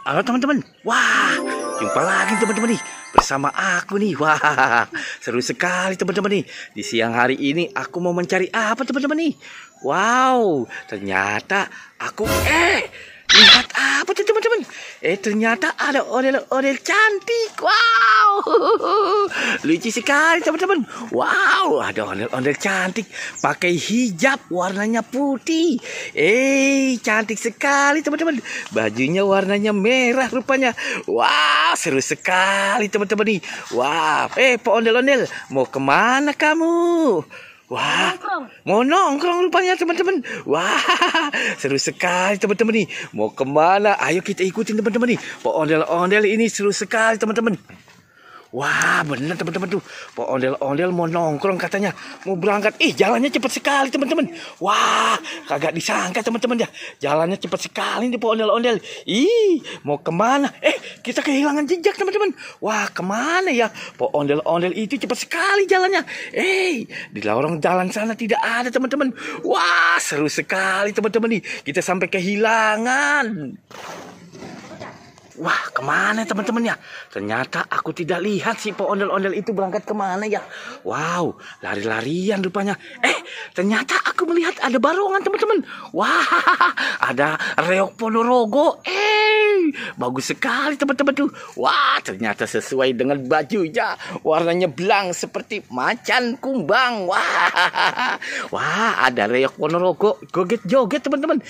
Halo teman-teman, wah jumpa lagi teman-teman nih bersama aku nih. Wah seru sekali teman-teman nih. Di siang hari ini aku mau mencari apa teman-teman nih? Wow ternyata aku lihat apa tuh teman-teman? Ternyata ada odel-odel cantik. Wow lucu sekali teman-teman. Wow ada ondel-ondel cantik pakai hijab warnanya putih. Cantik sekali teman-teman. Bajunya warnanya merah rupanya. Wow seru sekali teman-teman nih. Wah Pak ondel-ondel mau kemana kamu? Wah, mau nongkrong rupanya teman-teman. Wah, seru sekali teman-teman nih. Mau kemana? Ayo kita ikutin teman-teman nih. Pak ondel-ondel ini seru sekali teman-teman. Wah, bener teman-teman tuh. Pak ondel-ondel mau nongkrong katanya. Mau berangkat. Jalannya cepat sekali teman-teman. Wah, kagak disangka teman-teman ya. Jalannya cepat sekali nih Pak ondel-ondel. Mau kemana? Kita kehilangan jejak teman-teman. Wah, kemana ya? Pak ondel-ondel itu cepat sekali jalannya. Di lorong jalan sana tidak ada teman-teman. Wah, seru sekali teman-teman nih. Kita sampai kehilangan. Wah, kemana teman-teman ya? Ternyata aku tidak lihat si Pak ondel-ondel itu berangkat kemana ya. Wow, lari-larian rupanya. Ternyata aku melihat ada barongan teman-teman. Wah, ada reok Ponorogo. Bagus sekali teman-teman tuh. Wah, ternyata sesuai dengan bajunya. Warnanya belang seperti macan kumbang. Wah, ada reok Ponorogo joget-joget teman-teman.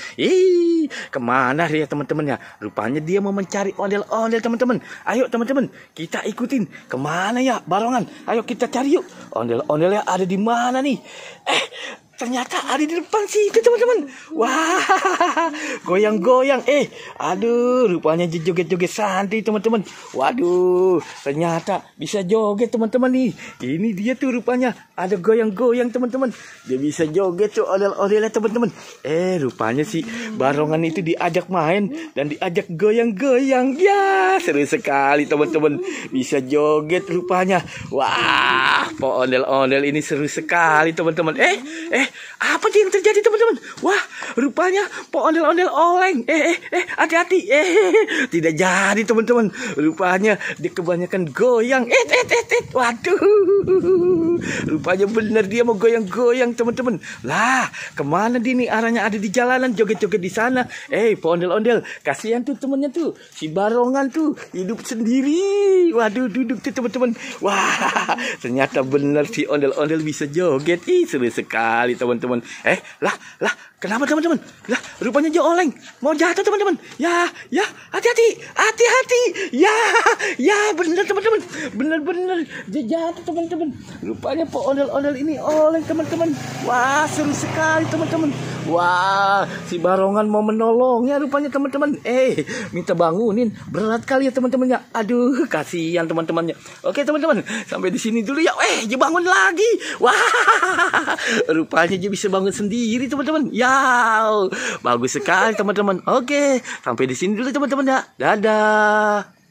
Kemana dia teman-teman ya? Rupanya dia mau mencari ondel-ondel teman-teman. Ayo teman-teman, kita ikutin. Kemana ya barongan? Ayo kita cari yuk. Ondel-ondelnya ada di mana nih? Ternyata ada di depan situ teman-teman. Wah, goyang-goyang. Aduh, rupanya joget-joget santai teman-teman. Waduh, ternyata bisa joget teman-teman nih. Ini dia tuh rupanya ada goyang-goyang teman-teman. Dia bisa joget tuh odel-odelnya teman-teman. Rupanya sih barongan itu diajak main dan diajak goyang-goyang. Ya, seru sekali teman-teman. Bisa joget rupanya. Wah, Pak ondel-ondel ini seru sekali teman-teman. Apa sih yang terjadi teman-teman? Wah, rupanya Pak ondel-ondel oleng. Hati-hati. Tidak jadi teman-teman. Rupanya dia kebanyakan goyang. Waduh. Rupanya benar dia mau goyang-goyang teman-teman. Lah, kemana dia nih arahnya? Ada di jalanan joget-joget di sana. Pak ondel-ondel, kasihan tuh temannya tuh. Si barongan tuh hidup sendiri. Waduh, duduk tuh teman-teman. Wah, ternyata benar si ondel-ondel bisa joget. Seru sekali teman-teman. Lah, kenapa teman-teman? Lah, rupanya dia oleng. Mau jatuh teman-teman. Ya, hati-hati. Ya, benar teman-teman. Benar dia jatuh teman-teman. Rupanya Pak ondel-ondel ini oleng teman-teman. Wah, seru sekali teman-teman. Wah, si barongan mau menolongnya rupanya teman-teman. Minta bangunin. Berat kali ya teman-temannya. Aduh, kasihan teman-temannya. Oke teman-teman, sampai di sini dulu ya. Dia bangun lagi. Wah, rupanya dia bisa bangun sendiri teman-teman. Ya, bagus sekali teman-teman. Oke, sampai di sini dulu teman-teman ya. Dadah.